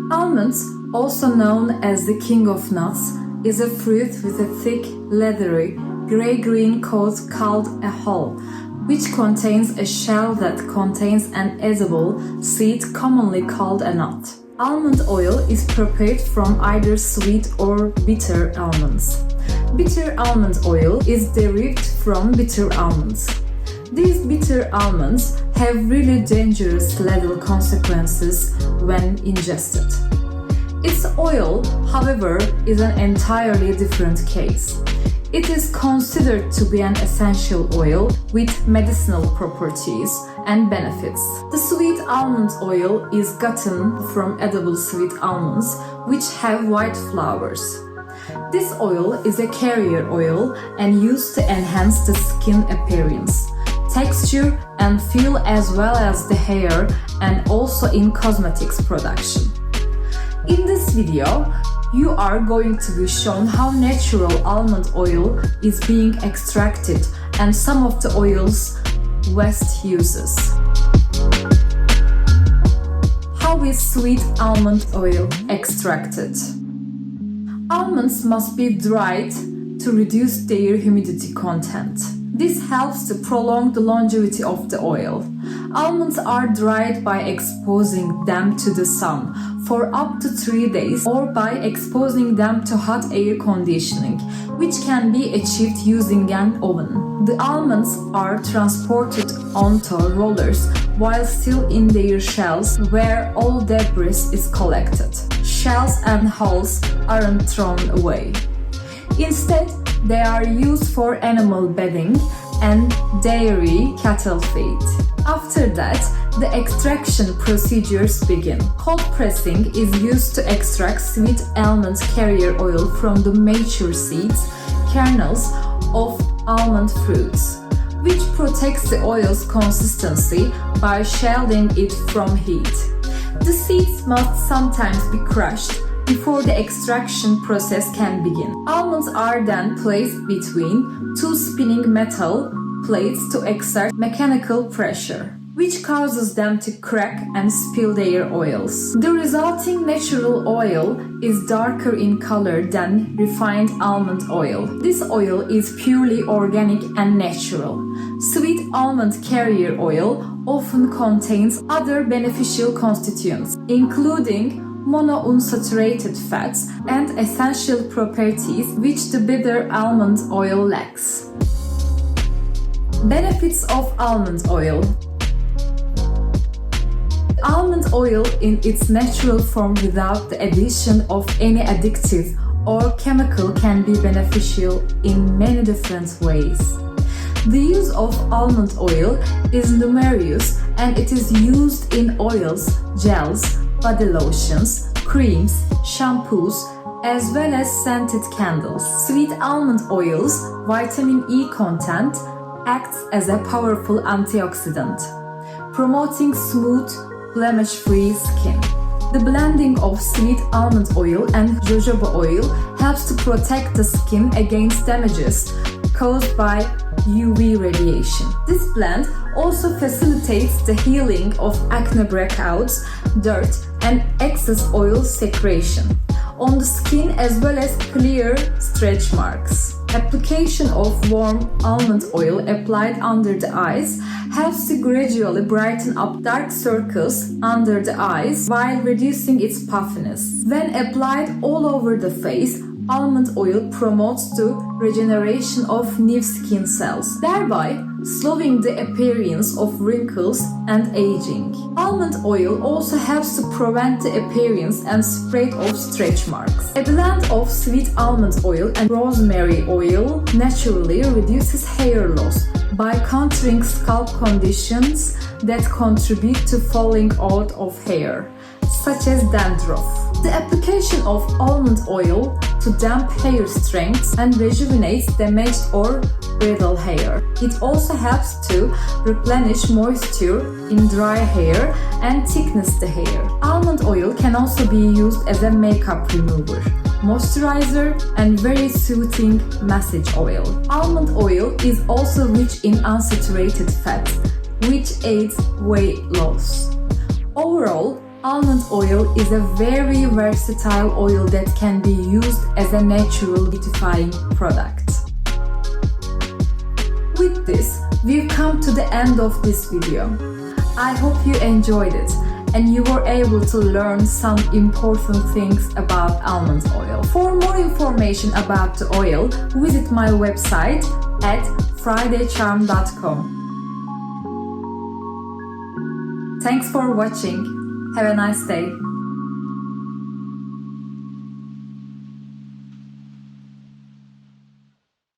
Almonds, also known as the king of nuts, is a fruit with a thick, leathery, gray-green coat called a hull, which contains a shell that contains an edible seed commonly called a nut. Almond oil is prepared from either sweet or bitter almonds. Bitter almond oil is derived from bitter almonds. These bitter almonds have really dangerous lethal consequences when ingested. Its oil, however, is an entirely different case. It is considered to be an essential oil with medicinal properties and benefits. The sweet almond oil is gotten from edible sweet almonds, which have white flowers. This oil is a carrier oil and used to enhance the skin appearance, texture and feel, as well as the hair, and also in cosmetics production. In this video, you are going to be shown how natural almond oil is being extracted and some of the oil's best uses. How is sweet almond oil extracted? Almonds must be dried to reduce their humidity content. This helps to prolong the longevity of the oil. Almonds are dried by exposing them to the sun for up to 3 days or by exposing them to hot air conditioning, which can be achieved using an oven. The almonds are transported onto rollers while still in their shells, where all debris is collected. Shells and hulls aren't thrown away. Instead, they are used for animal bedding and dairy cattle feed. After that, the extraction procedures begin. Cold pressing is used to extract sweet almond carrier oil from the mature seeds, kernels of almond fruits, which protects the oil's consistency by shielding it from heat. The seeds must sometimes be crushed before the extraction process can begin. Almonds are then placed between two spinning metal plates to exert mechanical pressure, which causes them to crack and spill their oils. The resulting natural oil is darker in color than refined almond oil. This oil is purely organic and natural. Sweet almond carrier oil often contains other beneficial constituents, including monounsaturated fats and essential properties which the bitter almond oil lacks. Benefits of almond oil. Almond oil in its natural form without the addition of any addictive or chemical can be beneficial in many different ways. The use of almond oil is numerous and it is used in oils, gels, body lotions, creams, shampoos, as well as scented candles. Sweet almond oil's vitamin E content acts as a powerful antioxidant, promoting smooth, blemish-free skin. The blending of sweet almond oil and jojoba oil helps to protect the skin against damages caused by UV radiation. This blend also facilitates the healing of acne breakouts, dirt, and excess oil secretion on the skin, as well as clear stretch marks. Application of warm almond oil applied under the eyes helps to gradually brighten up dark circles under the eyes while reducing its puffiness. When applied all over the face, almond oil promotes the regeneration of new skin cells, thereby slowing the appearance of wrinkles and aging. Almond oil also helps to prevent the appearance and spread of stretch marks. A blend of sweet almond oil and rosemary oil naturally reduces hair loss by countering scalp conditions that contribute to falling out of hair, such as dandruff. The application of almond oil to damp hair strengthens and rejuvenates damaged or brittle hair. It also helps to replenish moisture in dry hair and thickness the hair. Almond oil can also be used as a makeup remover. moisturizer, and very soothing massage oil. Almond oil is also rich in unsaturated fat, which aids weight loss. Overall, almond oil is a very versatile oil that can be used as a natural beautifying product. With this, we've come to the end of this video. I hope you enjoyed it and you were able to learn some important things about almond oil. For more information about the oil, visit my website at Fridaycharm.com. Thanks for watching. Have a nice day.